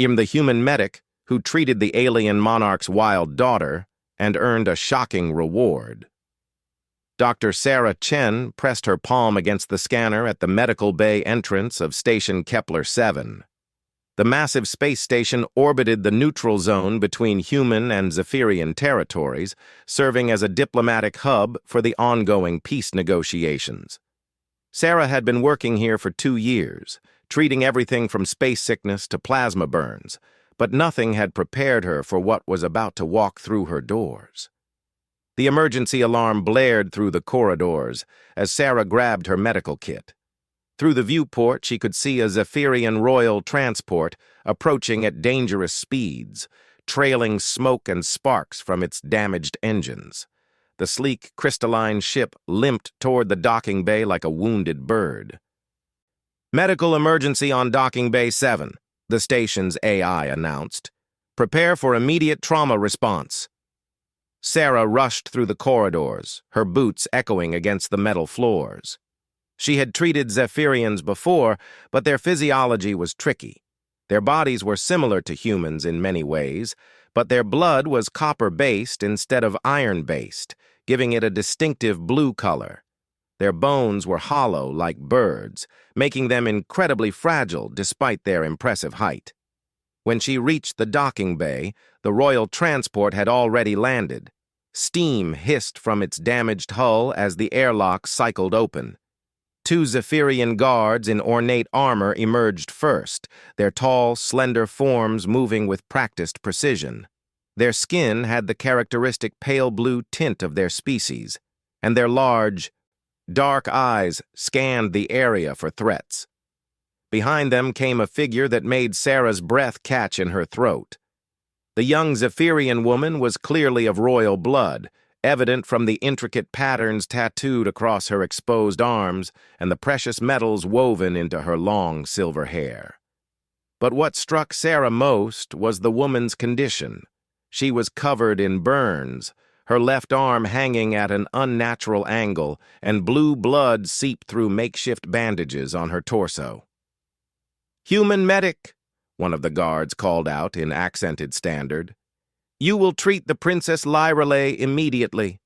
am the human medic who treated the alien monarch's wild daughter and earned a shocking reward. Dr. Sarah Chen pressed her palm against the scanner at the medical bay entrance of Station Kepler 7. The massive space station orbited the neutral zone between human and Zephyrian territories, serving as a diplomatic hub for the ongoing peace negotiations. Sarah had been working here for 2 years, treating everything from space sickness to plasma burns, but nothing had prepared her for what was about to walk through her doors. The emergency alarm blared through the corridors as Sarah grabbed her medical kit. Through the viewport, she could see a Zephyrian royal transport approaching at dangerous speeds, trailing smoke and sparks from its damaged engines. The sleek, crystalline ship limped toward the docking bay like a wounded bird. "Medical emergency on Docking Bay 7, the station's AI announced. "Prepare for immediate trauma response." Sarah rushed through the corridors, her boots echoing against the metal floors. She had treated Zephyrians before, but their physiology was tricky. Their bodies were similar to humans in many ways, but their blood was copper-based instead of iron-based, giving it a distinctive blue color. Their bones were hollow like birds, making them incredibly fragile despite their impressive height. When she reached the docking bay, the royal transport had already landed. Steam hissed from its damaged hull as the airlock cycled open. 2 Zephyrian guards in ornate armor emerged first, their tall, slender forms moving with practiced precision. Their skin had the characteristic pale blue tint of their species, and their large, dark eyes scanned the area for threats. Behind them came a figure that made Sarah's breath catch in her throat. The young Zephyrian woman was clearly of royal blood, evident from the intricate patterns tattooed across her exposed arms and the precious metals woven into her long silver hair. But what struck Sarah most was the woman's condition. She was covered in burns, her left arm hanging at an unnatural angle, and blue blood seeped through makeshift bandages on her torso. "Human medic," one of the guards called out in accented standard. "You will treat the Princess Lyrelay immediately.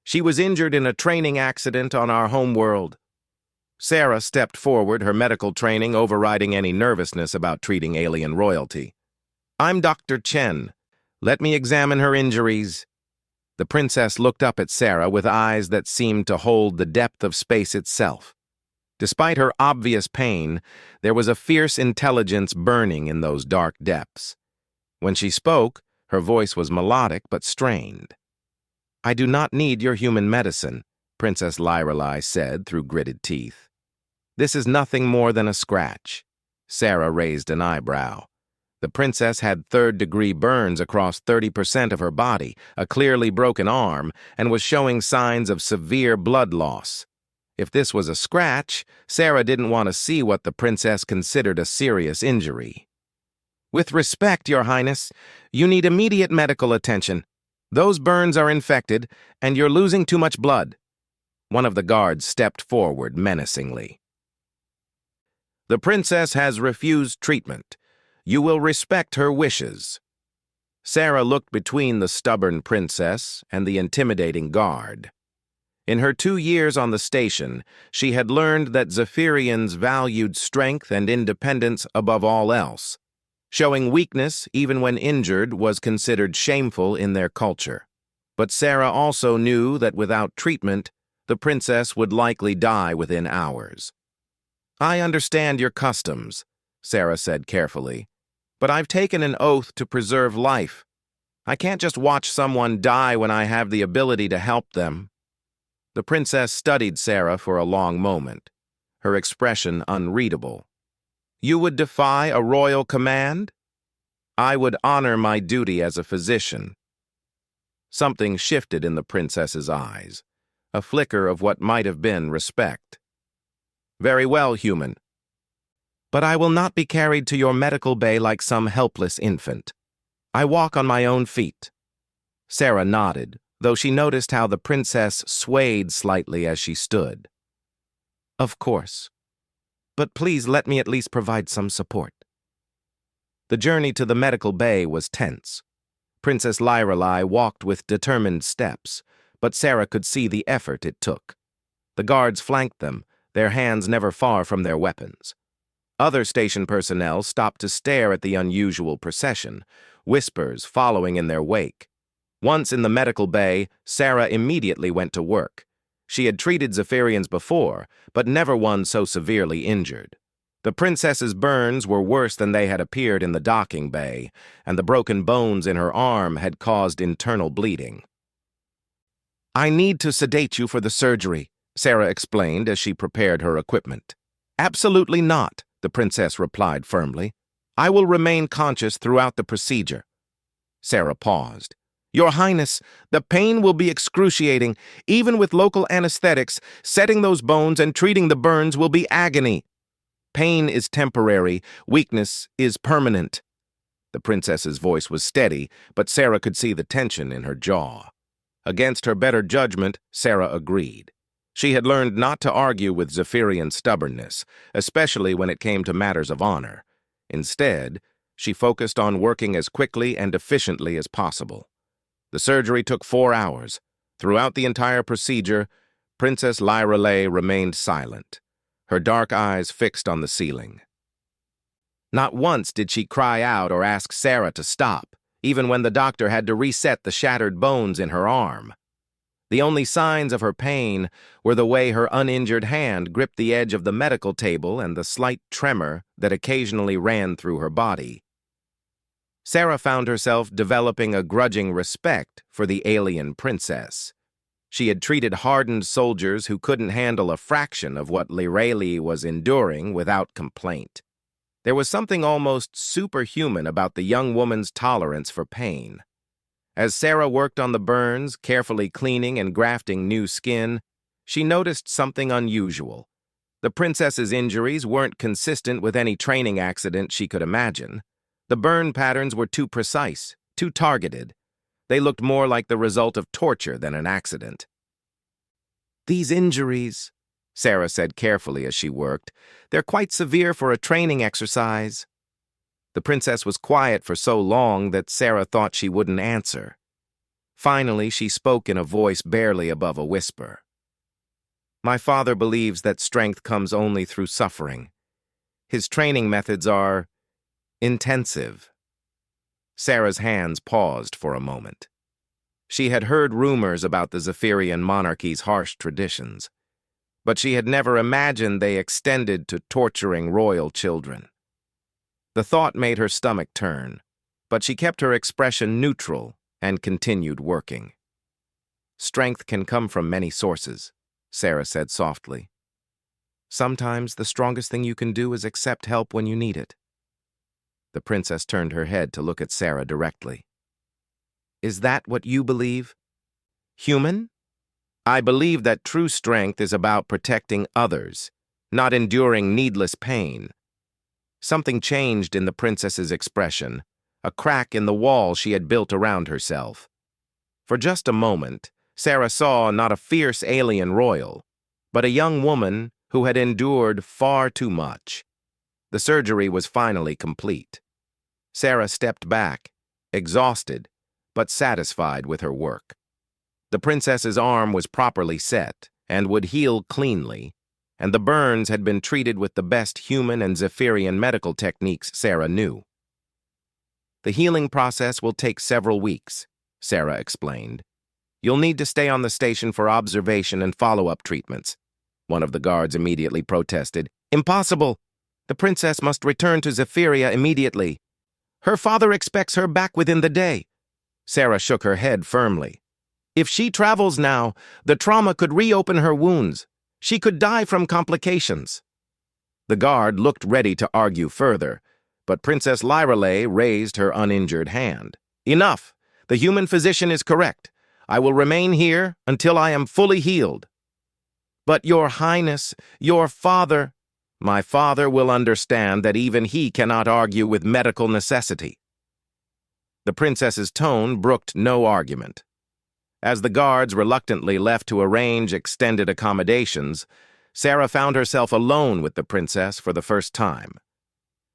She was injured in a training accident on our homeworld." Sarah stepped forward, her medical training overriding any nervousness about treating alien royalty. "I'm Dr. Chen. Let me examine her injuries." The princess looked up at Sarah with eyes that seemed to hold the depth of space itself. Despite her obvious pain, there was a fierce intelligence burning in those dark depths. When she spoke, her voice was melodic but strained. "I do not need your human medicine," Princess Lyrelay said through gritted teeth. "This is nothing more than a scratch." Sarah raised an eyebrow. The princess had third-degree burns across 30% of her body, a clearly broken arm, and was showing signs of severe blood loss. If this was a scratch, Sarah didn't want to see what the princess considered a serious injury. "With respect, Your Highness, you need immediate medical attention. Those burns are infected, and you're losing too much blood." One of the guards stepped forward menacingly. "The princess has refused treatment. You will respect her wishes." Sarah looked between the stubborn princess and the intimidating guard. In her 2 years on the station, she had learned that Zephyrians valued strength and independence above all else. Showing weakness, even when injured, was considered shameful in their culture. But Sarah also knew that without treatment, the princess would likely die within hours. "I understand your customs," Sarah said carefully, "but I've taken an oath to preserve life. I can't just watch someone die when I have the ability to help them." The princess studied Sarah for a long moment, her expression unreadable. "You would defy a royal command?" "I would honor my duty as a physician." Something shifted in the princess's eyes, a flicker of what might have been respect. "Very well, human. But I will not be carried to your medical bay like some helpless infant. I walk on my own feet." Sarah nodded, though she noticed how the princess swayed slightly as she stood. "Of course. But please let me at least provide some support." The journey to the medical bay was tense. Princess Lyrelei walked with determined steps, but Sarah could see the effort it took. The guards flanked them, their hands never far from their weapons. Other station personnel stopped to stare at the unusual procession, whispers following in their wake. Once in the medical bay, Sarah immediately went to work. She had treated Zephyrians before, but never one so severely injured. The princess's burns were worse than they had appeared in the docking bay, and the broken bones in her arm had caused internal bleeding. "I need to sedate you for the surgery," Sarah explained as she prepared her equipment. "Absolutely not," the princess replied firmly. "I will remain conscious throughout the procedure." Sarah paused. "Your Highness, the pain will be excruciating. Even with local anesthetics, setting those bones and treating the burns will be agony. Pain is temporary, weakness is permanent." The princess's voice was steady, but Sarah could see the tension in her jaw. Against her better judgment, Sarah agreed. She had learned not to argue with Zephyrian stubbornness, especially when it came to matters of honor. Instead, she focused on working as quickly and efficiently as possible. The surgery took 4 hours. Throughout the entire procedure, Princess Lyrelei remained silent, her dark eyes fixed on the ceiling. Not once did she cry out or ask Sarah to stop, even when the doctor had to reset the shattered bones in her arm. The only signs of her pain were the way her uninjured hand gripped the edge of the medical table and the slight tremor that occasionally ran through her body. Sarah found herself developing a grudging respect for the alien princess. She had treated hardened soldiers who couldn't handle a fraction of what Lyrelei was enduring without complaint. There was something almost superhuman about the young woman's tolerance for pain. As Sarah worked on the burns, carefully cleaning and grafting new skin, she noticed something unusual. The princess's injuries weren't consistent with any training accident she could imagine. The burn patterns were too precise, too targeted. They looked more like the result of torture than an accident. "These injuries," Sarah said carefully as she worked, "they're quite severe for a training exercise." The princess was quiet for so long that Sarah thought she wouldn't answer. Finally, she spoke in a voice barely above a whisper. "My father believes that strength comes only through suffering. His training methods are intensive." Sarah's hands paused for a moment. She had heard rumors about the Zephyrian monarchy's harsh traditions, but she had never imagined they extended to torturing royal children. The thought made her stomach turn, but she kept her expression neutral and continued working. "Strength can come from many sources," Sarah said softly. "Sometimes the strongest thing you can do is accept help when you need it." The princess turned her head to look at Sarah directly. "Is that what you believe? Human? I believe that true strength is about protecting others, not enduring needless pain." Something changed in the princess's expression, a crack in the wall she had built around herself. For just a moment, Sarah saw not a fierce alien royal, but a young woman who had endured far too much. The surgery was finally complete. Sarah stepped back, exhausted, but satisfied with her work. The princess's arm was properly set and would heal cleanly, and the burns had been treated with the best human and Zephyrian medical techniques Sarah knew. "The healing process will take several weeks," Sarah explained. "You'll need to stay on the station for observation and follow-up treatments." One of the guards immediately protested. "Impossible! The princess must return to Zephyria immediately. Her father expects her back within the day." Sarah shook her head firmly. "If she travels now, the trauma could reopen her wounds. She could die from complications." The guard looked ready to argue further, but Princess Lyrelei raised her uninjured hand. "Enough! The human physician is correct. I will remain here until I am fully healed." "But Your Highness, your father—" "My father will understand that even he cannot argue with medical necessity." The princess's tone brooked no argument. As the guards reluctantly left to arrange extended accommodations, Sarah found herself alone with the princess for the first time.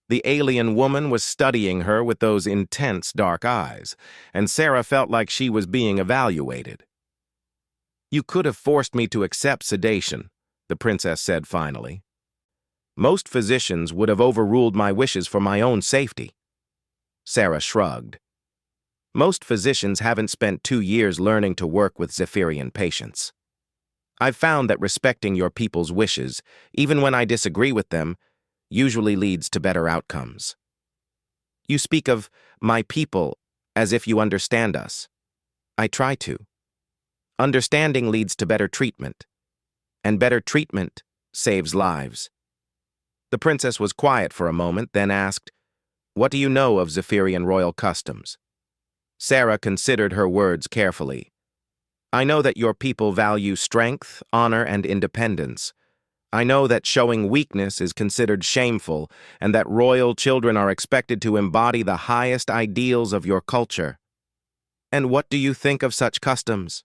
The alien woman was studying her with those intense dark eyes, and Sarah felt like she was being evaluated. "You could have forced me to accept sedation," the princess said finally. "Most physicians would have overruled my wishes for my own safety." Sarah shrugged. "Most physicians haven't spent 2 years learning to work with Zephyrian patients. I've found that respecting your people's wishes, even when I disagree with them, usually leads to better outcomes." "You speak of my people as if you understand us." "I try to. Understanding leads to better treatment, and better treatment saves lives." The princess was quiet for a moment, then asked, "What do you know of Zephyrian royal customs?" Sarah considered her words carefully. "I know that your people value strength, honor, and independence. I know that showing weakness is considered shameful, and that royal children are expected to embody the highest ideals of your culture." "And what do you think of such customs?"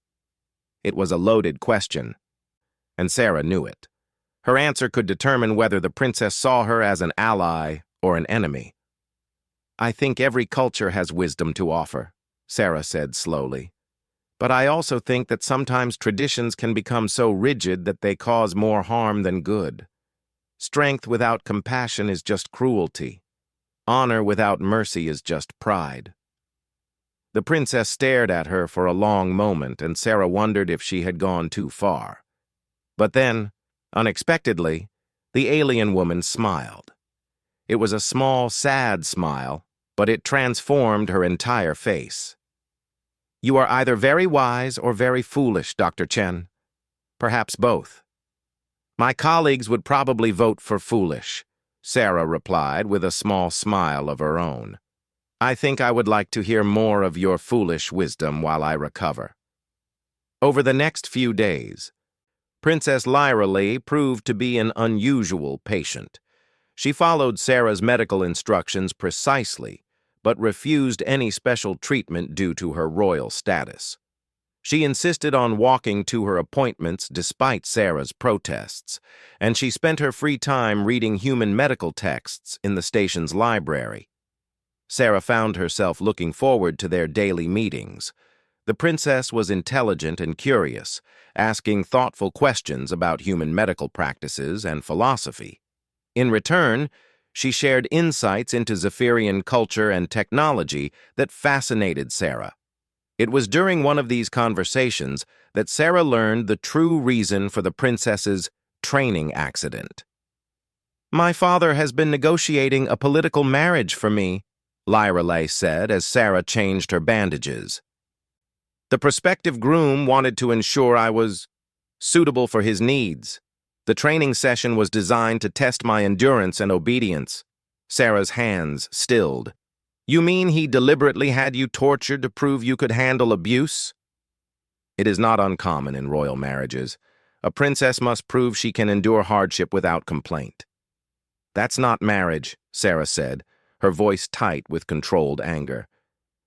It was a loaded question, and Sarah knew it. Her answer could determine whether the princess saw her as an ally or an enemy. "I think every culture has wisdom to offer," Sarah said slowly. "But I also think that sometimes traditions can become so rigid that they cause more harm than good. Strength without compassion is just cruelty. Honor without mercy is just pride." The princess stared at her for a long moment, and Sarah wondered if she had gone too far. But then, unexpectedly, the alien woman smiled. It was a small, sad smile, but it transformed her entire face. "You are either very wise or very foolish, Dr. Chen. Perhaps both." "My colleagues would probably vote for foolish," Sarah replied with a small smile of her own. "I think I would like to hear more of your foolish wisdom while I recover." Over the next few days, Princess Lyra proved to be an unusual patient. She followed Sarah's medical instructions precisely, but refused any special treatment due to her royal status. She insisted on walking to her appointments despite Sarah's protests, and she spent her free time reading human medical texts in the station's library. Sarah found herself looking forward to their daily meetings. The princess was intelligent and curious, asking thoughtful questions about human medical practices and philosophy. In return, she shared insights into Zephyrian culture and technology that fascinated Sarah. It was during one of these conversations that Sarah learned the true reason for the princess's training accident. "My father has been negotiating a political marriage for me," Lyra said as Sarah changed her bandages. "The prospective groom wanted to ensure I was suitable for his needs. The training session was designed to test my endurance and obedience." Sarah's hands stilled. "You mean he deliberately had you tortured to prove you could handle abuse?" "It is not uncommon in royal marriages. A princess must prove she can endure hardship without complaint." "That's not marriage," Sarah said, her voice tight with controlled anger.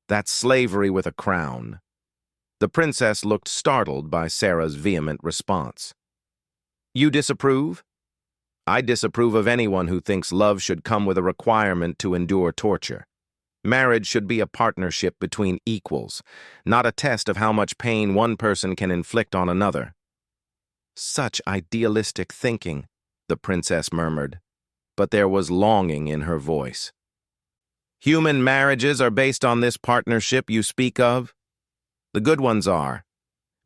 "That's slavery with a crown." The princess looked startled by Sarah's vehement response. "You disapprove?" "I disapprove of anyone who thinks love should come with a requirement to endure torture. Marriage should be a partnership between equals, not a test of how much pain one person can inflict on another." "Such idealistic thinking," the princess murmured, but there was longing in her voice. "Human marriages are based on this partnership you speak of? The good ones are.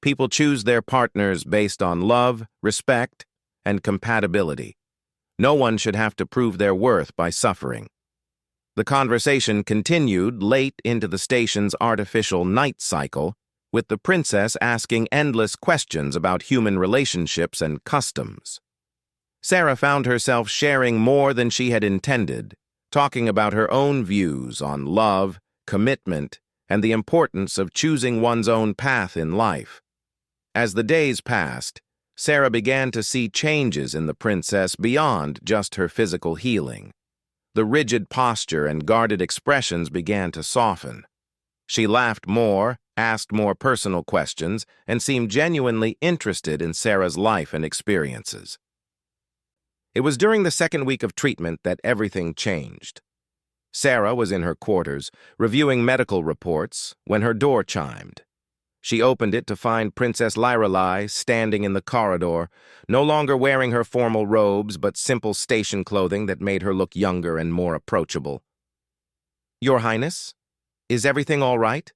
People choose their partners based on love, respect, and compatibility. No one should have to prove their worth by suffering." The conversation continued late into the station's artificial night cycle, with the princess asking endless questions about human relationships and customs. Sarah found herself sharing more than she had intended, talking about her own views on love, commitment, and the importance of choosing one's own path in life. As the days passed, Sarah began to see changes in the princess beyond just her physical healing. The rigid posture and guarded expressions began to soften. She laughed more, asked more personal questions, and seemed genuinely interested in Sarah's life and experiences. It was during the second week of treatment that everything changed. Sarah was in her quarters, reviewing medical reports, when her door chimed. She opened it to find Princess Lyrelei standing in the corridor, no longer wearing her formal robes but simple station clothing that made her look younger and more approachable. "Your Highness, is everything all right?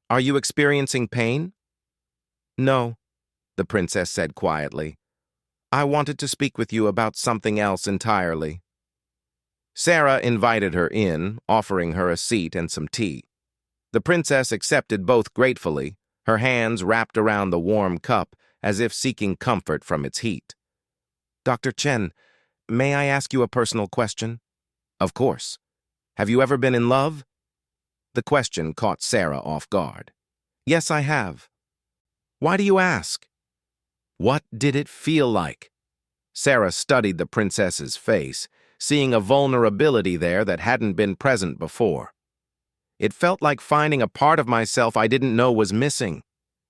Are you experiencing pain?" "No," the princess said quietly. "I wanted to speak with you about something else entirely." Sarah invited her in, offering her a seat and some tea. The princess accepted both gratefully, her hands wrapped around the warm cup as if seeking comfort from its heat. "Dr. Chen, may I ask you a personal question?" "Of course. Have you ever been in love?" The question caught Sarah off guard. "Yes, I have." "Why do you ask?" "What did it feel like?" Sarah studied the princess's face, seeing a vulnerability there that hadn't been present before. "It felt like finding a part of myself I didn't know was missing.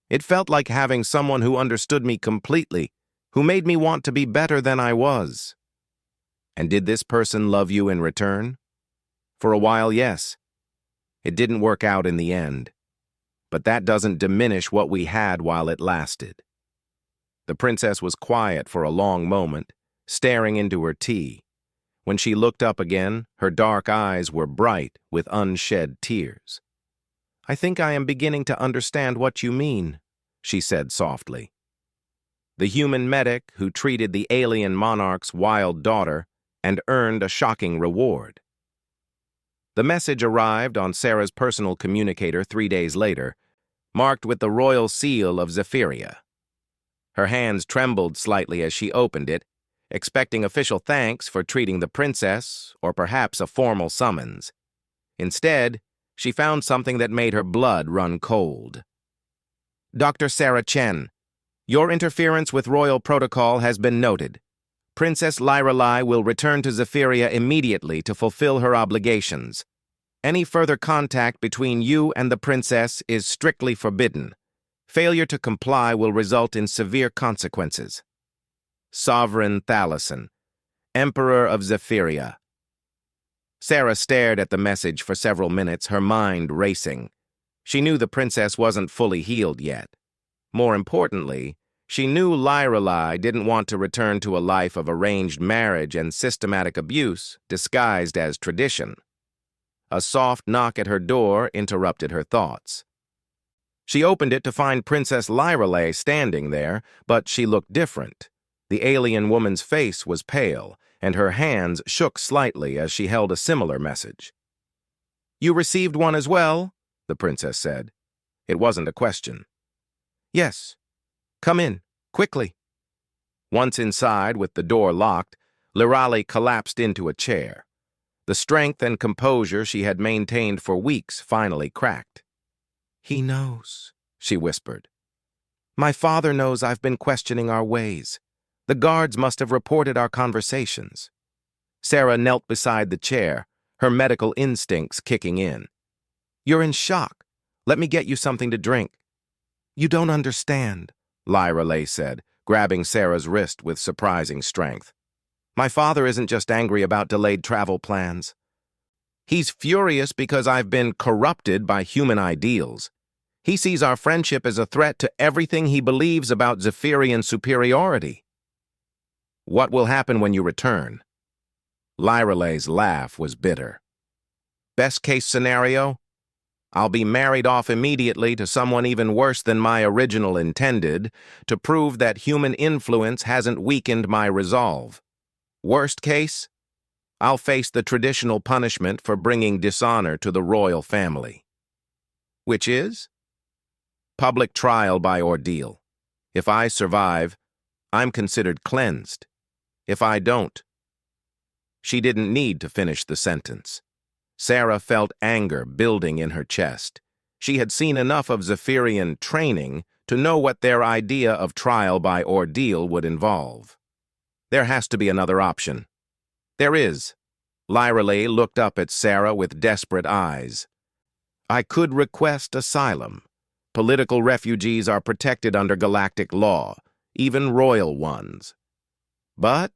It felt like having someone who understood me completely, who made me want to be better than I was." "And did this person love you in return?" "For a while, yes. It didn't work out in the end. But that doesn't diminish what we had while it lasted." The princess was quiet for a long moment, staring into her tea. When she looked up again, her dark eyes were bright with unshed tears. "I think I am beginning to understand what you mean," she said softly. The human medic who treated the alien monarch's wild daughter and earned a shocking reward. The message arrived on Sarah's personal communicator 3 days later, marked with the royal seal of Zephyria. Her hands trembled slightly as she opened it, expecting official thanks for treating the princess, or perhaps a formal summons. Instead, she found something that made her blood run cold. "Dr. Sarah Chen, your interference with royal protocol has been noted. Princess Lyrelei will return to Zephyria immediately to fulfill her obligations. Any further contact between you and the princess is strictly forbidden. Failure to comply will result in severe consequences. Sovereign Thalison, Emperor of Zephyria." Sarah stared at the message for several minutes, her mind racing. She knew the princess wasn't fully healed yet. More importantly, she knew Lyrelei didn't want to return to a life of arranged marriage and systematic abuse disguised as tradition. A soft knock at her door interrupted her thoughts. She opened it to find Princess Lyrelei standing there, but she looked different. The alien woman's face was pale, and her hands shook slightly as she held a similar message. "You received one as well?" the princess said. It wasn't a question. "Yes. Come in, quickly." Once inside, with the door locked, Lyrelei collapsed into a chair. The strength and composure she had maintained for weeks finally cracked. "He knows," she whispered. "My father knows I've been questioning our ways. The guards must have reported our conversations." Sarah knelt beside the chair, her medical instincts kicking in. "You're in shock. Let me get you something to drink." "You don't understand," Lyrelei said, grabbing Sarah's wrist with surprising strength. "My father isn't just angry about delayed travel plans. He's furious because I've been corrupted by human ideals. He sees our friendship as a threat to everything he believes about Zephyrian superiority." "What will happen when you return?" Lyrelei's laugh was bitter. "Best case scenario? I'll be married off immediately to someone even worse than my original intended, to prove that human influence hasn't weakened my resolve. Worst case? I'll face the traditional punishment for bringing dishonor to the royal family." "Which is?" "Public trial by ordeal. If I survive, I'm considered cleansed. If I don't..." She didn't need to finish the sentence. Sarah felt anger building in her chest. She had seen enough of Zephyrian training to know what their idea of trial by ordeal would involve. "There has to be another option." "There is." Lyrelei looked up at Sarah with desperate eyes. "I could request asylum. Political refugees are protected under galactic law, even royal ones. But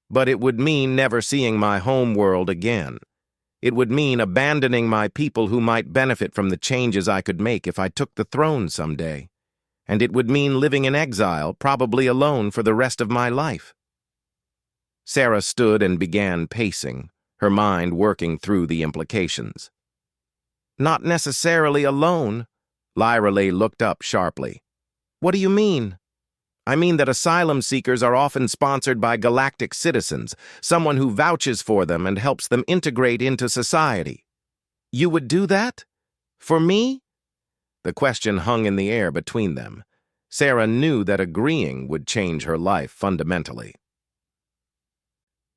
But it would mean never seeing my home world again. It would mean abandoning my people who might benefit from the changes I could make if I took the throne someday. And it would mean living in exile, probably alone for the rest of my life. Sarah stood and began pacing, her mind working through the implications. Not necessarily alone. Lyra looked up sharply. What do you mean? I mean that asylum seekers are often sponsored by galactic citizens, someone who vouches for them and helps them integrate into society. You would do that? For me? The question hung in the air between them. Sarah knew that agreeing would change her life fundamentally.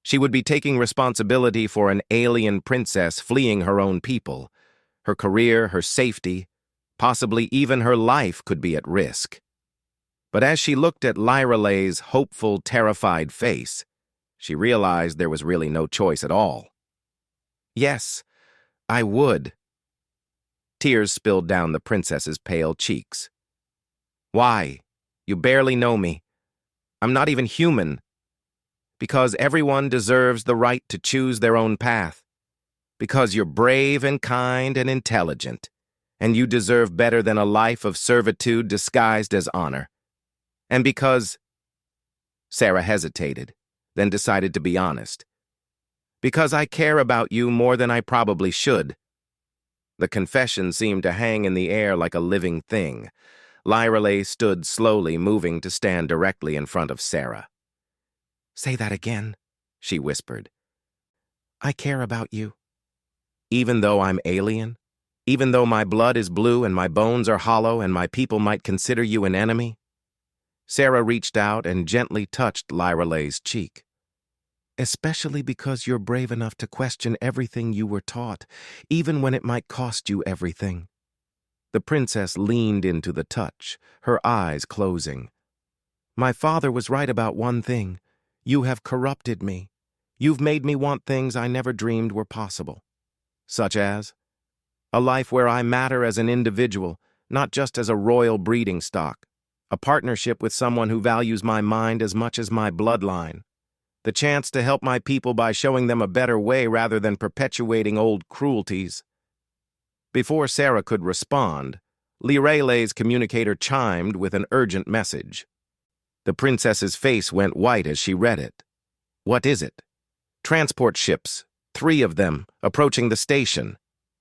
She would be taking responsibility for an alien princess fleeing her own people. Her career, her safety, possibly even her life could be at risk. But as she looked at Lyra's hopeful, terrified face, she realized there was really no choice at all. Yes, I would. Tears spilled down the princess's pale cheeks. Why? You barely know me. I'm not even human. Because everyone deserves the right to choose their own path. Because you're brave and kind and intelligent, and you deserve better than a life of servitude disguised as honor. And because... Sarah hesitated, then decided to be honest. Because I care about you more than I probably should. The confession seemed to hang in the air like a living thing. Lyra stood slowly, moving to stand directly in front of Sarah. Say that again, she whispered. I care about you. Even though I'm alien? Even though my blood is blue and my bones are hollow and my people might consider you an enemy? Sarah reached out and gently touched Lyra's cheek. Especially because you're brave enough to question everything you were taught, even when it might cost you everything. The princess leaned into the touch, her eyes closing. My father was right about one thing. You have corrupted me. You've made me want things I never dreamed were possible. Such as a life where I matter as an individual, not just as a royal breeding stock. A partnership with someone who values my mind as much as my bloodline. The chance to help my people by showing them a better way rather than perpetuating old cruelties. Before Sarah could respond, Lyra's communicator chimed with an urgent message. The princess's face went white as she read it. What is it? Transport ships, 3 of them, approaching the station.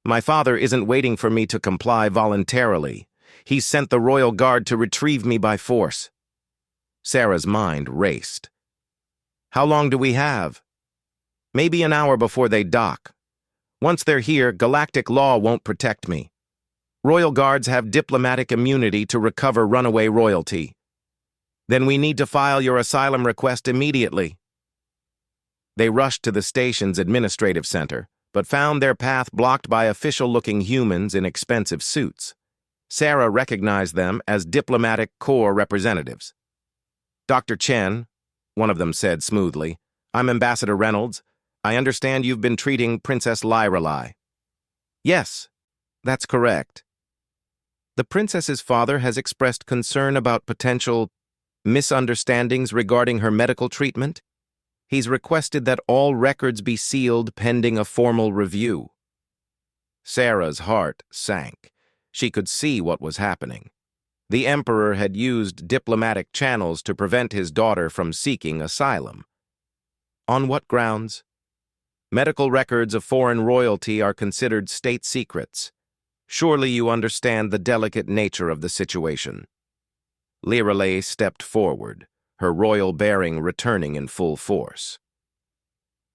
My father isn't waiting for me to comply voluntarily. He's sent the royal guard to retrieve me by force. Sarah's mind raced. How long do we have? Maybe an hour before they dock. Once they're here, galactic law won't protect me. Royal guards have diplomatic immunity to recover runaway royalty. Then we need to file your asylum request immediately. They rushed to the station's administrative center, but found their path blocked by official-looking humans in expensive suits. Sarah recognized them as diplomatic corps representatives. Dr. Chen, one of them said smoothly, I'm Ambassador Reynolds. I understand you've been treating Princess Lyra. Yes, that's correct. The princess's father has expressed concern about potential misunderstandings regarding her medical treatment. He's requested that all records be sealed pending a formal review. Sarah's heart sank. She could see what was happening. The emperor had used diplomatic channels to prevent his daughter from seeking asylum. On what grounds? Medical records of foreign royalty are considered state secrets. Surely you understand the delicate nature of the situation. Lyra stepped forward, her royal bearing returning in full force.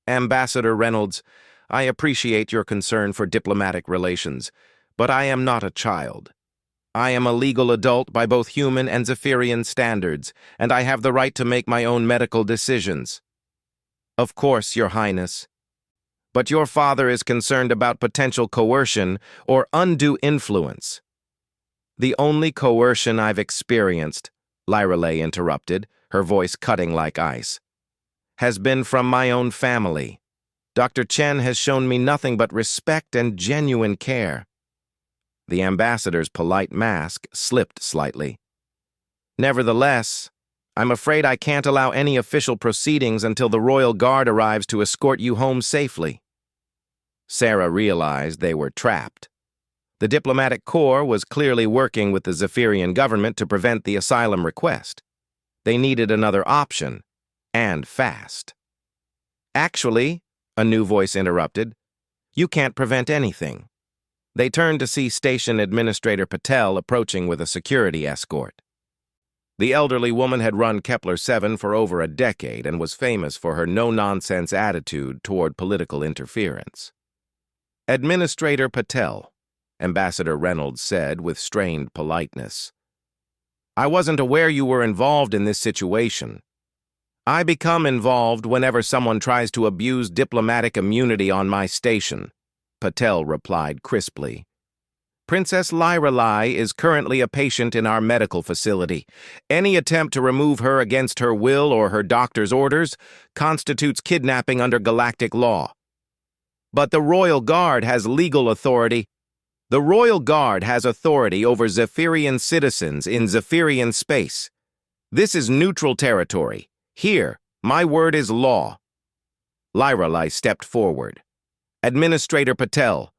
Ambassador Reynolds, I appreciate your concern for diplomatic relations, but I am not a child. I am a legal adult by both human and Zephyrian standards, and I have the right to make my own medical decisions. Of course, Your Highness. But your father is concerned about potential coercion or undue influence. The only coercion I've experienced, Lyra interrupted, her voice cutting like ice, has been from my own family. Dr. Chen has shown me nothing but respect and genuine care. The ambassador's polite mask slipped slightly. Nevertheless, I'm afraid I can't allow any official proceedings until the Royal Guard arrives to escort you home safely. Sarah realized they were trapped. The diplomatic corps was clearly working with the Zephyrian government to prevent the asylum request. They needed another option, and fast. Actually, a new voice interrupted, you can't prevent anything. They turned to see Station Administrator Patel approaching with a security escort. The elderly woman had run Kepler 7 for over a decade and was famous for her no-nonsense attitude toward political interference. Administrator Patel, Ambassador Reynolds said with strained politeness, I wasn't aware you were involved in this situation. I become involved whenever someone tries to abuse diplomatic immunity on my station, Patel replied crisply. Princess Lyralai is currently a patient in our medical facility. Any attempt to remove her against her will or her doctor's orders constitutes kidnapping under galactic law. But the Royal Guard has legal authority. The Royal Guard has authority over Zephyrian citizens in Zephyrian space. This is neutral territory. Here, my word is law. Lyralai stepped forward. Administrator Patel,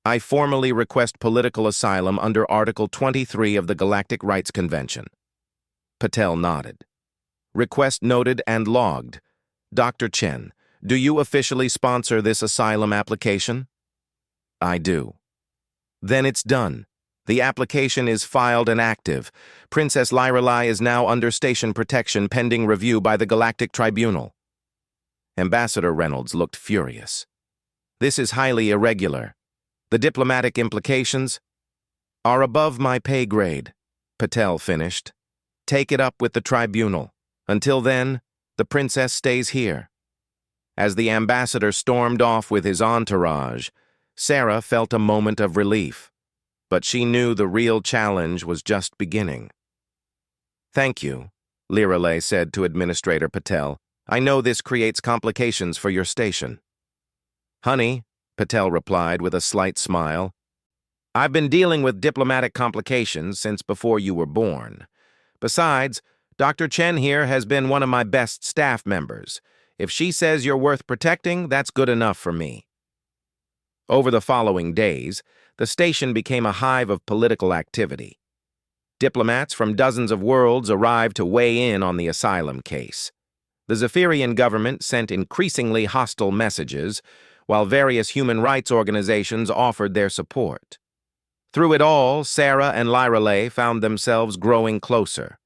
I formally request political asylum under Article 23 of the Galactic Rights Convention. Patel nodded. Request noted and logged. Dr. Chen, do you officially sponsor this asylum application? I do. Then it's done. The application is filed and active. Princess Lyralai is now under station protection pending review by the Galactic Tribunal. Ambassador Reynolds looked furious. This is highly irregular. The diplomatic implications are above my pay grade, Patel finished. Take it up with the tribunal. Until then, the princess stays here. As the ambassador stormed off with his entourage, Sarah felt a moment of relief, but she knew the real challenge was just beginning. Thank you, Lyralai said to Administrator Patel. I know this creates complications for your station. Honey, Patel replied with a slight smile, I've been dealing with diplomatic complications since before you were born. Besides, Dr. Chen here has been one of my best staff members. If she says you're worth protecting, that's good enough for me. Over the following days, the station became a hive of political activity. Diplomats from dozens of worlds arrived to weigh in on the asylum case. The Zephyrian government sent increasingly hostile messages, while various human rights organizations offered their support. Through it all, Sarah and Lyralai found themselves growing closer.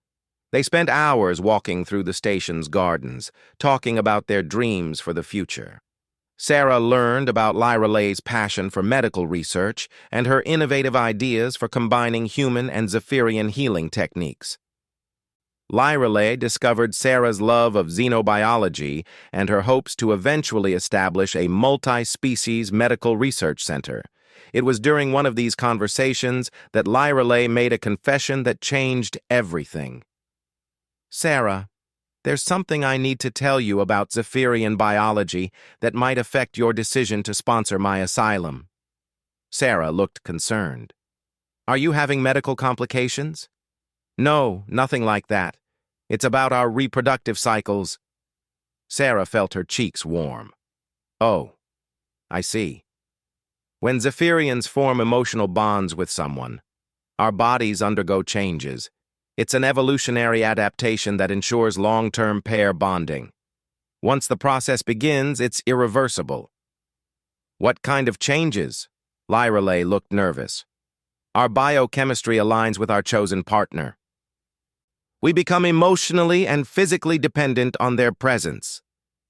They spent hours walking through the station's gardens, talking about their dreams for the future. Sarah learned about Lyralai's passion for medical research and her innovative ideas for combining human and Zephyrian healing techniques. Lyralai discovered Sarah's love of xenobiology and her hopes to eventually establish a multi-species medical research center. It was during one of these conversations that Lyralai made a confession that changed everything. Sarah, there's something I need to tell you about Zephyrian biology that might affect your decision to sponsor my asylum. Sarah looked concerned. Are you having medical complications? No, nothing like that. It's about our reproductive cycles. Sarah felt her cheeks warm. Oh, I see. When Zephyrians form emotional bonds with someone, our bodies undergo changes. It's an evolutionary adaptation that ensures long-term pair bonding. Once the process begins, it's irreversible. What kind of changes? Lyralai looked nervous. Our biochemistry aligns with our chosen partner. We become emotionally and physically dependent on their presence.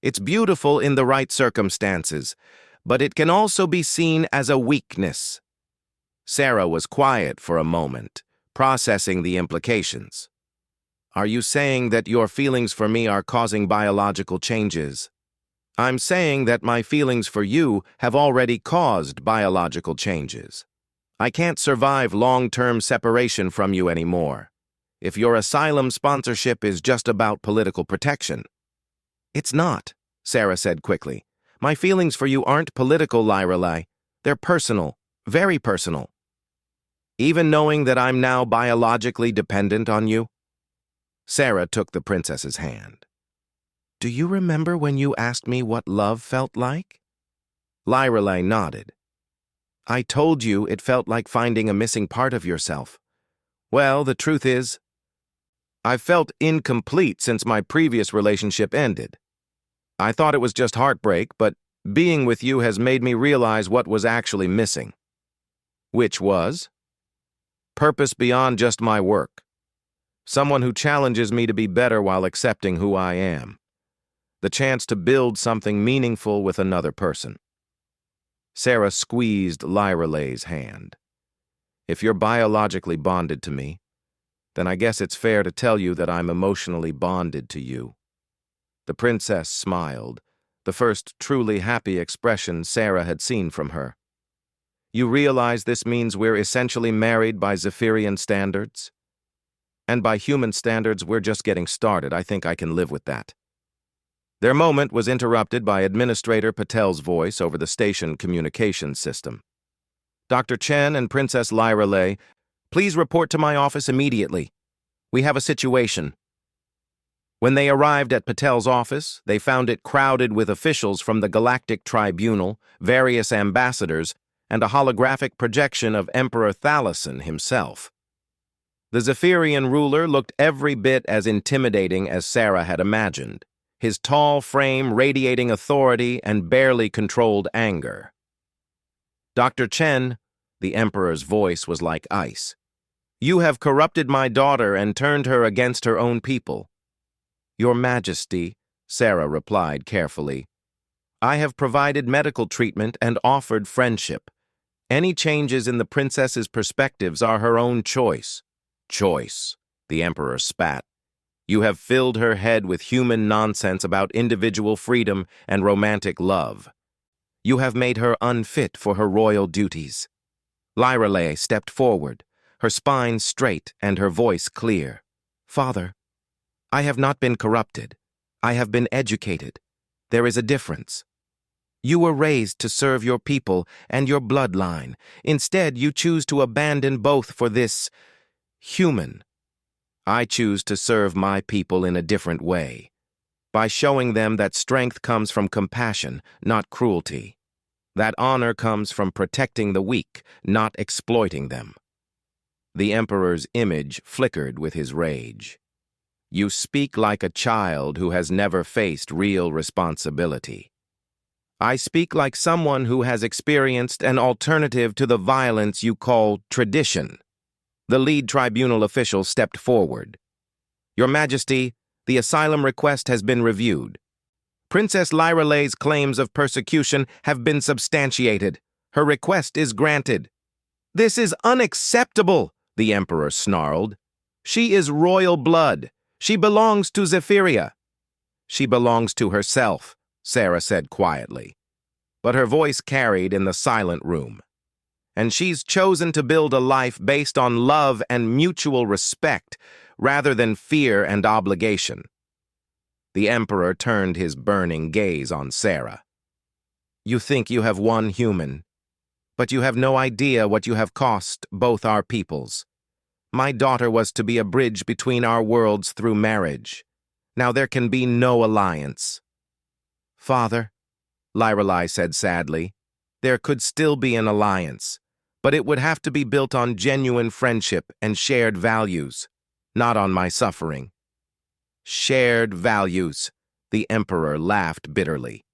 It's beautiful in the right circumstances, but it can also be seen as a weakness. Sarah was quiet for a moment, processing the implications. Are you saying that your feelings for me are causing biological changes? I'm saying that my feelings for you have already caused biological changes. I can't survive long-term separation from you anymore. If your asylum sponsorship is just about political protection. It's not, Sarah said quickly. My feelings for you aren't political, Lyralai. They're personal, very personal. Even knowing that I'm now biologically dependent on you? Sarah took the princess's hand. "Do you remember when you asked me what love felt like?" Lyrelay nodded. "I told you it felt like finding a missing part of yourself. Well, the truth is, I've felt incomplete since my previous relationship ended. I thought it was just heartbreak, but being with you has made me realize what was actually missing." "Which was?" "Purpose beyond just my work. Someone who challenges me to be better while accepting who I am. The chance to build something meaningful with another person." Sarah squeezed Lyrelay's hand. "If you're biologically bonded to me, then I guess it's fair to tell you that I'm emotionally bonded to you." The princess smiled, the first truly happy expression Sarah had seen from her. "You realize this means we're essentially married by Zephyrian standards? And by human standards, we're just getting started. I think I can live with that." Their moment was interrupted by Administrator Patel's voice over the station communications system. "Dr. Chen and Princess Lyrelay, please report to my office immediately. We have a situation." When they arrived at Patel's office, they found it crowded with officials from the Galactic Tribunal, various ambassadors, and a holographic projection of Emperor Thalassen himself. The Zephyrian ruler looked every bit as intimidating as Sarah had imagined, his tall frame radiating authority and barely controlled anger. "Dr. Chen," the Emperor's voice was like ice, "you have corrupted my daughter and turned her against her own people." "Your Majesty," Sarah replied carefully, "I have provided medical treatment and offered friendship. Any changes in the princess's perspectives are her own choice." "Choice," the Emperor spat. "You have filled her head with human nonsense about individual freedom and romantic love. You have made her unfit for her royal duties." Lyrelay stepped forward, her spine straight and her voice clear. "Father, I have not been corrupted. I have been educated. There is a difference. You were raised to serve your people and your bloodline. Instead, you choose to abandon both for this human. I choose to serve my people in a different way, by showing them that strength comes from compassion, not cruelty. That honor comes from protecting the weak, not exploiting them." The Emperor's image flickered with his rage. "You speak like a child who has never faced real responsibility. I speak like someone who has experienced an alternative to the violence you call tradition." The lead tribunal official stepped forward. "Your Majesty, the asylum request has been reviewed. Princess Lyrelay's claims of persecution have been substantiated. Her request is granted." "This is unacceptable," the Emperor snarled. "She is royal blood. She belongs to Zephyria." "She belongs to herself," Sarah said quietly. But her voice carried in the silent room. "And she's chosen to build a life based on love and mutual respect, rather than fear and obligation." The Emperor turned his burning gaze on Sarah. "You think you have won human, but you have no idea what you have cost both our peoples. My daughter was to be a bridge between our worlds through marriage. Now there can be no alliance." "Father," Lyrelay said sadly, "there could still be an alliance, but it would have to be built on genuine friendship and shared values, not on my suffering." "Shared values," the Emperor laughed bitterly.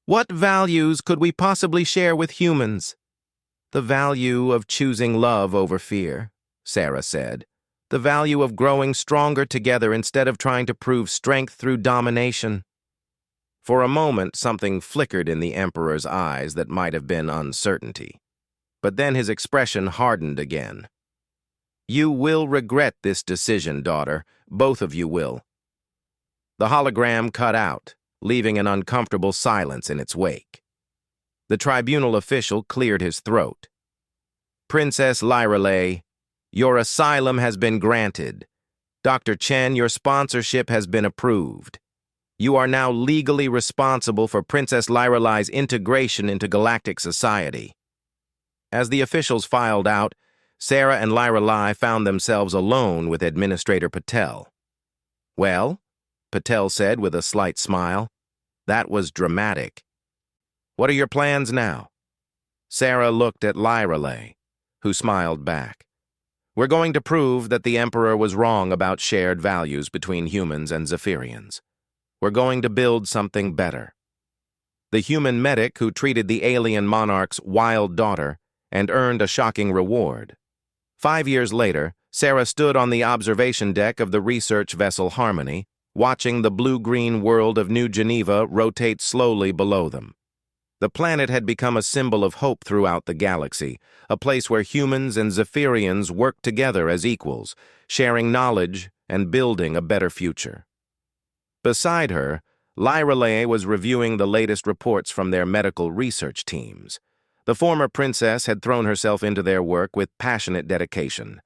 "What values could we possibly share with humans?" "The value of choosing love over fear," Sarah said. "The value of growing stronger together instead of trying to prove strength through domination." For a moment, something flickered in the Emperor's eyes that might have been uncertainty. But then his expression hardened again. "You will regret this decision, daughter. Both of you will." The hologram cut out, leaving an uncomfortable silence in its wake. The tribunal official cleared his throat. "Princess Lyrelay, your asylum has been granted. Dr. Chen, your sponsorship has been approved. You are now legally responsible for Princess Lyrelay's integration into galactic society." As the officials filed out, Sarah and Lyra Lai found themselves alone with Administrator Patel. "Well," Patel said with a slight smile, "that was dramatic. What are your plans now?" Sarah looked at Lyra Lai, who smiled back. "We're going to prove that the Emperor was wrong about shared values between humans and Zephyrians. We're going to build something better." The human medic who treated the alien monarch's wild daughter and earned a shocking reward. 5 years later, Sarah stood on the observation deck of the research vessel Harmony, watching the blue-green world of New Geneva rotate slowly below them. The planet had become a symbol of hope throughout the galaxy, a place where humans and Zephyrians worked together as equals, sharing knowledge and building a better future. Beside her, Lyra Lai was reviewing the latest reports from their medical research teams. The former princess had thrown herself into their work with passionate dedication,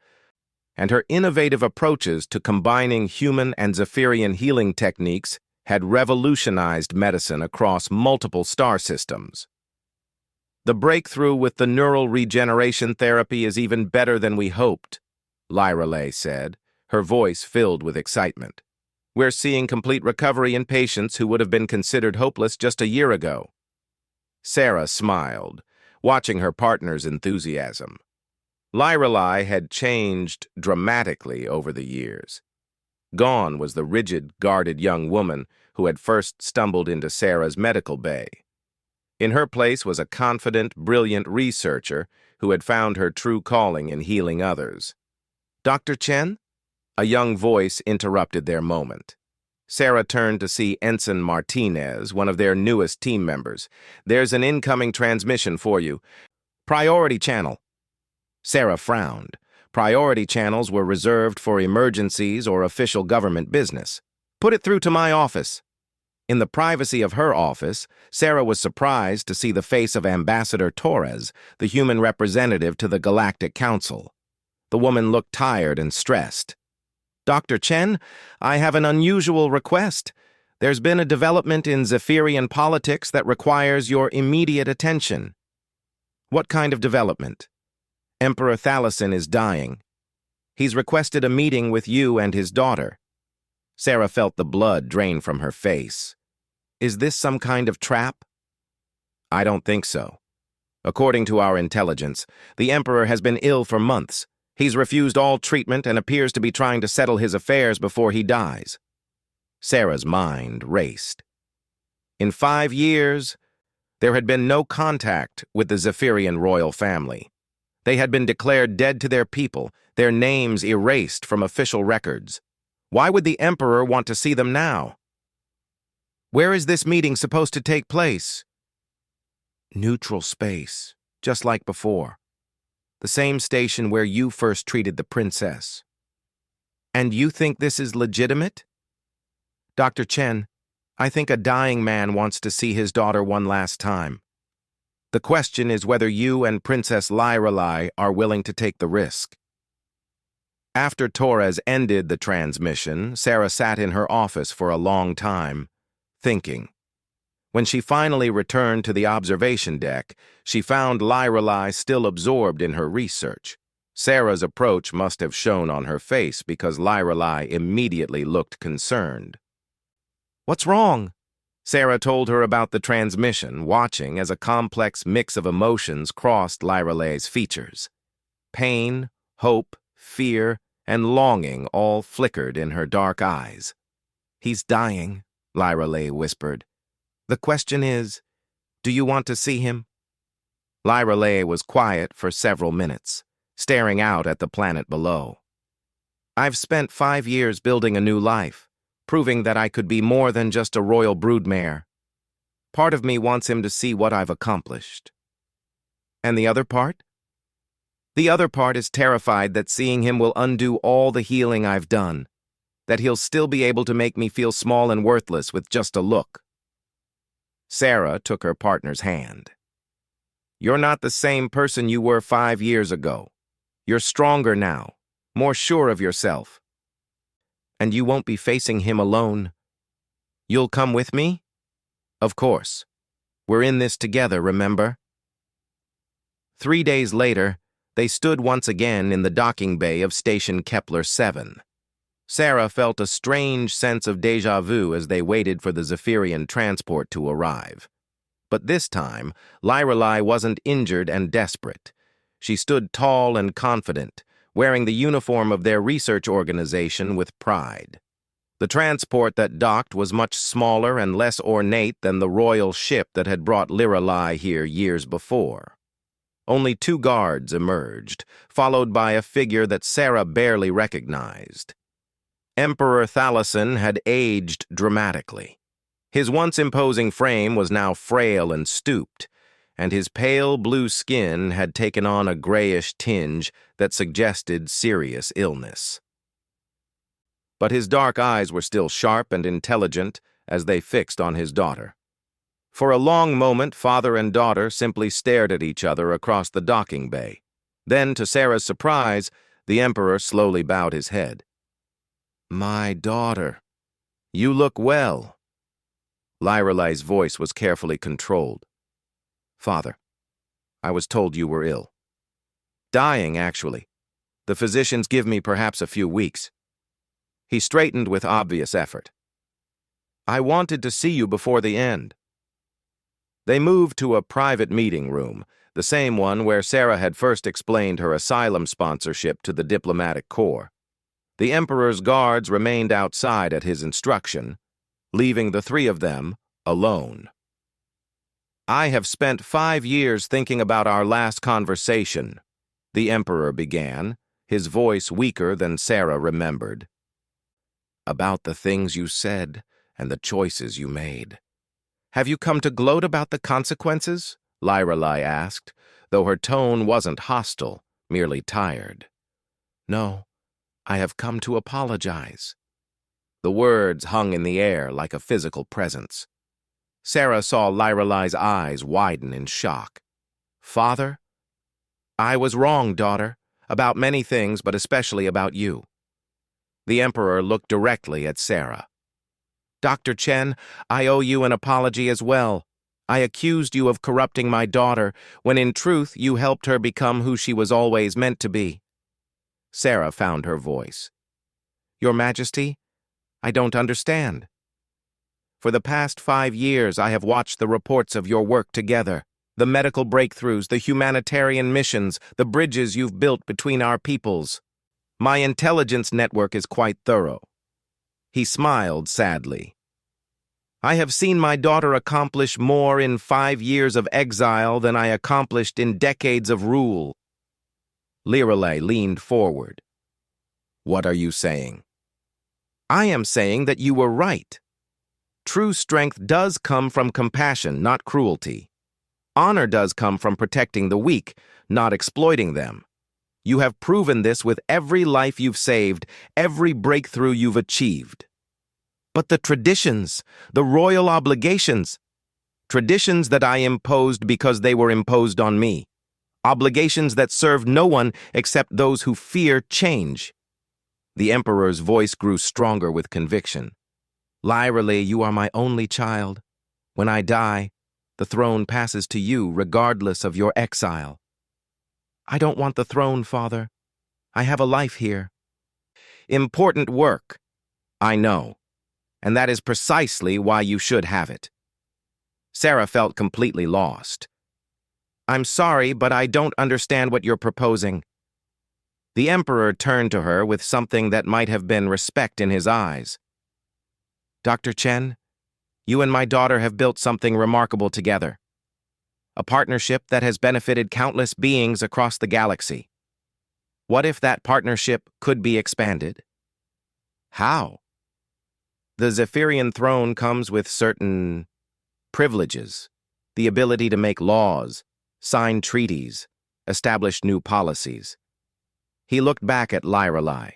and her innovative approaches to combining human and Zephyrian healing techniques had revolutionized medicine across multiple star systems. "The breakthrough with the neural regeneration therapy is even better than we hoped," Lyra Lai said, her voice filled with excitement. "We're seeing complete recovery in patients who would have been considered hopeless just a year ago." Sarah smiled, watching her partner's enthusiasm. Lyra Lai had changed dramatically over the years. Gone was the rigid, guarded young woman who had first stumbled into Sarah's medical bay. In her place was a confident, brilliant researcher who had found her true calling in healing others. "Dr. Chen?" A young voice interrupted their moment. Sarah turned to see Ensign Martinez, one of their newest team members. "There's an incoming transmission for you. Priority channel." Sarah frowned. Priority channels were reserved for emergencies or official government business. "Put it through to my office." In the privacy of her office, Sarah was surprised to see the face of Ambassador Torres, the human representative to the Galactic Council. The woman looked tired and stressed. "Dr. Chen, I have an unusual request. There's been a development in Zephyrian politics that requires your immediate attention." "What kind of development?" "Emperor Thalassin is dying. He's requested a meeting with you and his daughter." Sarah felt the blood drain from her face. "Is this some kind of trap?" "I don't think so. According to our intelligence, the Emperor has been ill for months. He's refused all treatment and appears to be trying to settle his affairs before he dies." Sarah's mind raced. In 5 years, there had been no contact with the Zephyrian royal family. They had been declared dead to their people, their names erased from official records. Why would the Emperor want to see them now? "Where is this meeting supposed to take place?" "Neutral space, just like before. The same station where you first treated the princess." "And you think this is legitimate?" "Dr. Chen, I think a dying man wants to see his daughter one last time. The question is whether you and Princess Lyra Lai are willing to take the risk." After Torres ended the transmission, Sarah sat in her office for a long time, thinking. When she finally returned to the observation deck, she found Lyra Lai still absorbed in her research. Sarah's approach must have shown on her face because Lyra Lai immediately looked concerned. "What's wrong?" Sarah told her about the transmission, watching as a complex mix of emotions crossed Lyra Lai's features. Pain, hope, fear, and longing all flickered in her dark eyes. "He's dying," Lyra Lai whispered. "The question is, do you want to see him?" Lyra Lai was quiet for several minutes, staring out at the planet below. "I've spent 5 years building a new life, proving that I could be more than just a royal broodmare. Part of me wants him to see what I've accomplished." "And the other part?" "The other part is terrified that seeing him will undo all the healing I've done, that he'll still be able to make me feel small and worthless with just a look." Sarah took her partner's hand. "You're not the same person you were 5 years ago. You're stronger now, more sure of yourself. And you won't be facing him alone. You'll come with me?" "Of course. We're in this together, remember?" 3 days later, They stood once again in the docking bay of Station Kepler 7. Sarah felt a strange sense of déjà vu as they waited for the Zephyrian transport to arrive. But this time, Lyrelai wasn't injured and desperate. She stood tall and confident, wearing the uniform of their research organization with pride. The transport that docked was much smaller and less ornate than the royal ship that had brought Lyrelai here years before. Only 2 guards emerged, followed by a figure that Sarah barely recognized. Emperor Thalasson had aged dramatically. His once imposing frame was now frail and stooped, and his pale blue skin had taken on a grayish tinge that suggested serious illness. But his dark eyes were still sharp and intelligent as they fixed on his daughter. For a long moment, father and daughter simply stared at each other across the docking bay. Then, to Sarah's surprise, the Emperor slowly bowed his head. "My daughter, you look well." Lyrelai's voice was carefully controlled. "Father, I was told you were ill. Dying, actually. The physicians give me perhaps a few weeks." He straightened with obvious effort. "I wanted to see you before the end." They moved to a private meeting room, the same one where Sarah had first explained her asylum sponsorship to the diplomatic corps. The Emperor's guards remained outside at his instruction, leaving the 3 of them alone. "I have spent 5 years thinking about our last conversation," the Emperor began, his voice weaker than Sarah remembered. "About the things you said and the choices you made. Have you come to gloat about the consequences?" Lyrelai asked, though her tone wasn't hostile, merely tired. "No, I have come to apologize." The words hung in the air like a physical presence. Sarah saw Lyrelai's eyes widen in shock. "Father? I was wrong, daughter, about many things, but especially about you." The Emperor looked directly at Sarah. "Dr. Chen, I owe you an apology as well. I accused you of corrupting my daughter, when in truth you helped her become who she was always meant to be." Sarah found her voice. "Your Majesty, I don't understand. For the past 5 years I have watched the reports of your work together, the medical breakthroughs, the humanitarian missions, the bridges you've built between our peoples. My intelligence network is quite thorough." He smiled sadly. "I have seen my daughter accomplish more in 5 years of exile than I accomplished in decades of rule." Lyrelai leaned forward. "What are you saying?" "I am saying that you were right. True strength does come from compassion, not cruelty. Honor does come from protecting the weak, not exploiting them. You have proven this with every life you've saved, every breakthrough you've achieved. But the traditions, the royal obligations, traditions that I imposed because they were imposed on me, obligations that serve no one except those who fear change." The Emperor's voice grew stronger with conviction. "Lyrelai, you are my only child. When I die, the throne passes to you regardless of your exile." "I don't want the throne, Father. I have a life here." "Important work. I know. And that is precisely why you should have it." Sarah felt completely lost. "I'm sorry, but I don't understand what you're proposing." The Emperor turned to her with something that might have been respect in his eyes. "Dr. Chen, you and my daughter have built something remarkable together. A partnership that has benefited countless beings across the galaxy. What if that partnership could be expanded?" "How?" "The Zephyrian throne comes with certain privileges, the ability to make laws, sign treaties, establish new policies." He looked back at Lyrelai.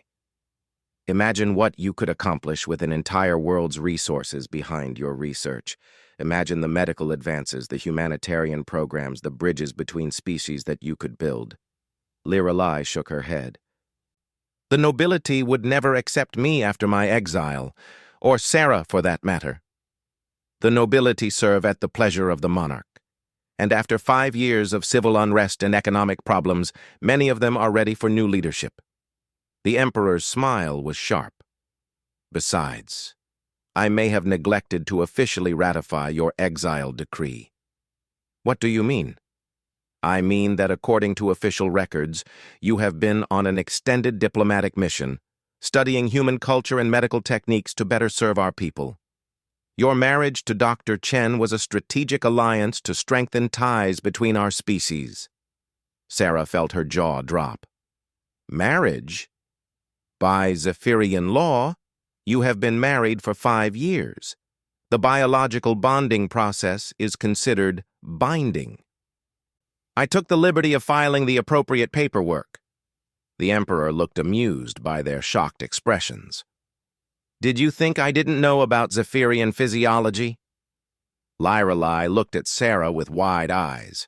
"Imagine what you could accomplish with an entire world's resources behind your research. Imagine the medical advances, the humanitarian programs, the bridges between species that you could build." Lyrelai shook her head. "The nobility would never accept me after my exile, or Sarah for that matter. The nobility serve at the pleasure of the monarch. and after 5 years of civil unrest and economic problems, many of them are ready for new leadership. The Emperor's smile was sharp. Besides, I may have neglected to officially ratify your exile decree. What do you mean? I mean that according to official records, you have been on an extended diplomatic mission, studying human culture and medical techniques to better serve our people. Your marriage to Dr. Chen was a strategic alliance to strengthen ties between our species. Sarah felt her jaw drop. Marriage? By Zephyrian law, you have been married for 5 years. The biological bonding process is considered binding. I took the liberty of filing the appropriate paperwork. The Emperor looked amused by their shocked expressions. Did you think I didn't know about Zephyrian physiology? Lyrelai looked at Sarah with wide eyes.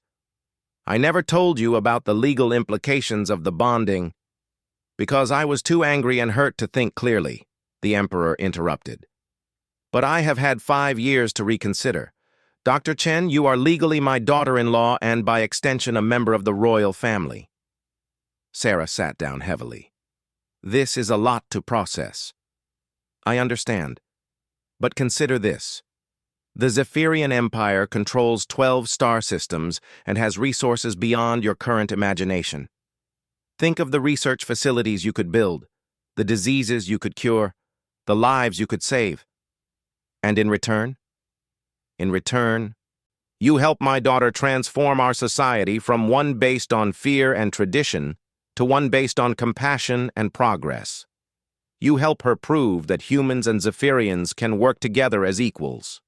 I never told you about the legal implications of the bonding. Because I was too angry and hurt to think clearly, the Emperor interrupted. But I have had 5 years to reconsider. Dr. Chen, you are legally my daughter-in-law and by extension a member of the royal family. Sarah sat down heavily. This is a lot to process. I understand. But consider this. The Zephyrian Empire controls 12 star systems and has resources beyond your current imagination. Think of the research facilities you could build, the diseases you could cure, the lives you could save. And in return? In return, you help my daughter transform our society from one based on fear and tradition to one based on compassion and progress. You help her prove that humans and Zephyrians can work together as equals.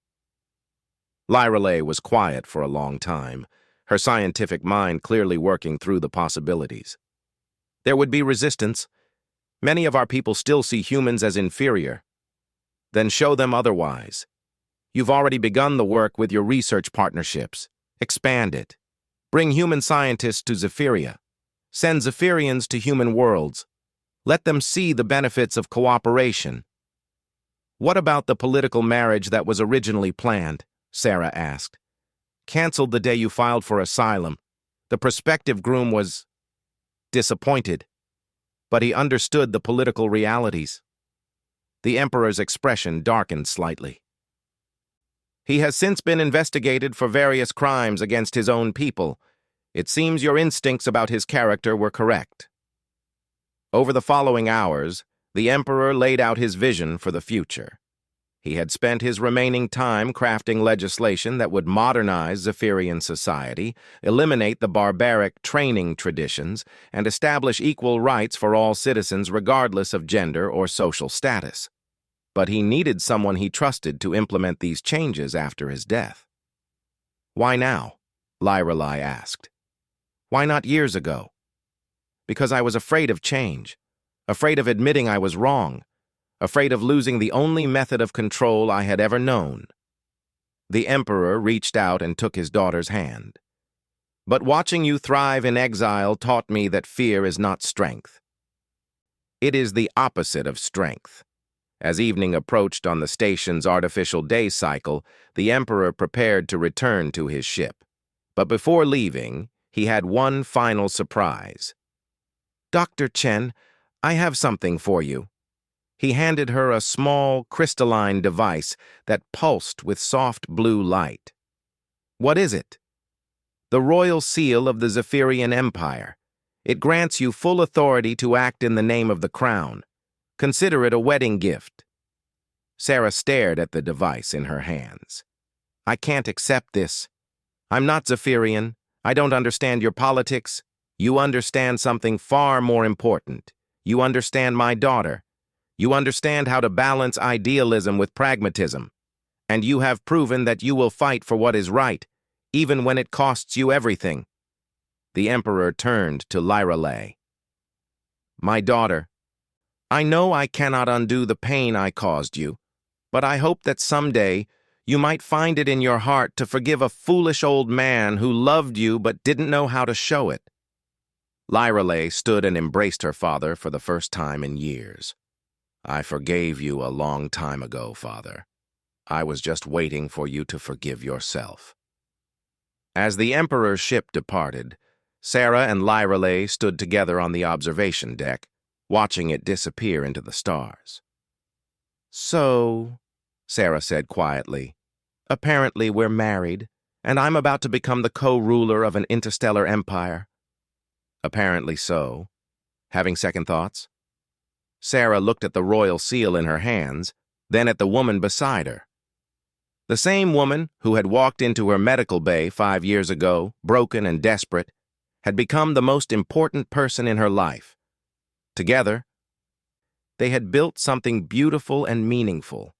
Lyrelai was quiet for a long time, her scientific mind clearly working through the possibilities. There would be resistance. Many of our people still see humans as inferior. Then show them otherwise. You've already begun the work with your research partnerships. Expand it. Bring human scientists to Zephyria. Send Zephyrians to human worlds. Let them see the benefits of cooperation. What about the political marriage that was originally planned? Sarah asked. Canceled the day you filed for asylum. The prospective groom was disappointed, but he understood the political realities. The Emperor's expression darkened slightly. He has since been investigated for various crimes against his own people. It seems your instincts about his character were correct. Over the following hours, the Emperor laid out his vision for the future. He had spent his remaining time crafting legislation that would modernize Zephyrian society, eliminate the barbaric training traditions, and establish equal rights for all citizens regardless of gender or social status. But he needed someone he trusted to implement these changes after his death. Why now? Lyrelai asked. Why not years ago? Because I was afraid of change, afraid of admitting I was wrong, afraid of losing the only method of control I had ever known. The Emperor reached out and took his daughter's hand. But watching you thrive in exile taught me that fear is not strength. It is the opposite of strength. As evening approached on the station's artificial day cycle, the Emperor prepared to return to his ship. But before leaving, he had one final surprise. Dr. Chen, I have something for you. He handed her a small, crystalline device that pulsed with soft blue light. What is it? The royal seal of the Zephyrian Empire. It grants you full authority to act in the name of the crown. Consider it a wedding gift. Sarah stared at the device in her hands. I can't accept this. I'm not Zephyrian. I don't understand your politics. You understand something far more important. You understand my daughter. You understand how to balance idealism with pragmatism. And you have proven that you will fight for what is right, even when it costs you everything. The Emperor turned to Lyrelai. My daughter, I know I cannot undo the pain I caused you, but I hope that someday you might find it in your heart to forgive a foolish old man who loved you but didn't know how to show it. Lyrelai stood and embraced her father for the first time in years. I forgave you a long time ago, Father. I was just waiting for you to forgive yourself. As the Emperor's ship departed, Sarah and Lyrelay stood together on the observation deck, watching it disappear into the stars. "So," Sarah said quietly, "apparently we're married, and I'm about to become the co-ruler of an interstellar empire." "Apparently so." Having second thoughts? Sarah looked at the royal seal in her hands, then at the woman beside her. The same woman who had walked into her medical bay 5 years ago, broken and desperate, had become the most important person in her life. Together, they had built something beautiful and meaningful.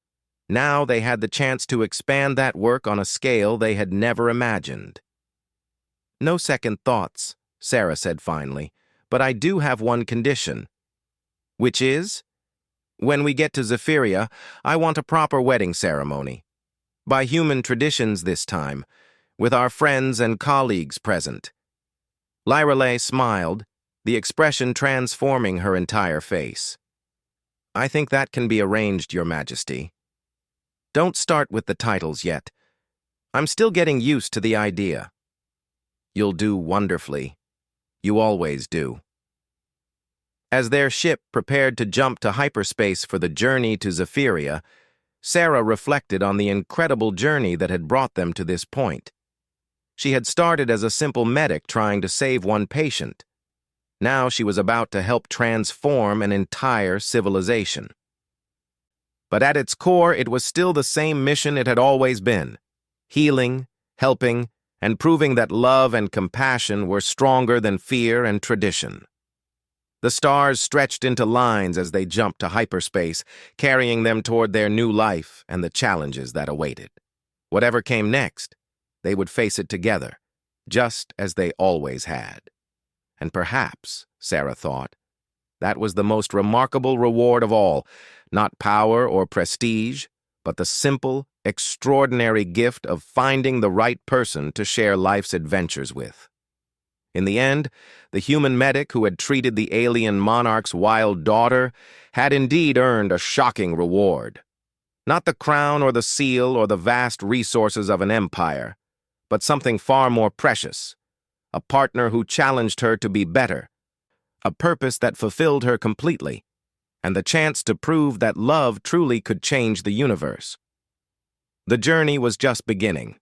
Now they had the chance to expand that work on a scale they had never imagined. "No second thoughts," Sarah said finally, "but I do have one condition." "Which is?" "When we get to Zephyria, I want a proper wedding ceremony. By human traditions this time, with our friends and colleagues present." Lyrelay smiled, the expression transforming her entire face. "I think that can be arranged, Your Majesty. Don't start with the titles yet. I'm still getting used to the idea." "You'll do wonderfully. You always do." As their ship prepared to jump to hyperspace for the journey to Zephyria, Sarah reflected on the incredible journey that had brought them to this point. She had started as a simple medic trying to save one patient. Now she was about to help transform an entire civilization. But at its core, it was still the same mission it had always been: healing, helping, and proving that love and compassion were stronger than fear and tradition. The stars stretched into lines as they jumped to hyperspace, carrying them toward their new life and the challenges that awaited. Whatever came next, they would face it together, just as they always had. And perhaps, Sarah thought, that was the most remarkable reward of all, not power or prestige, but the simple, extraordinary gift of finding the right person to share life's adventures with. In the end, the human medic who had treated the alien monarch's wild daughter had indeed earned a shocking reward. Not the crown or the seal or the vast resources of an empire, but something far more precious: a partner who challenged her to be better, a purpose that fulfilled her completely, and the chance to prove that love truly could change the universe. The journey was just beginning.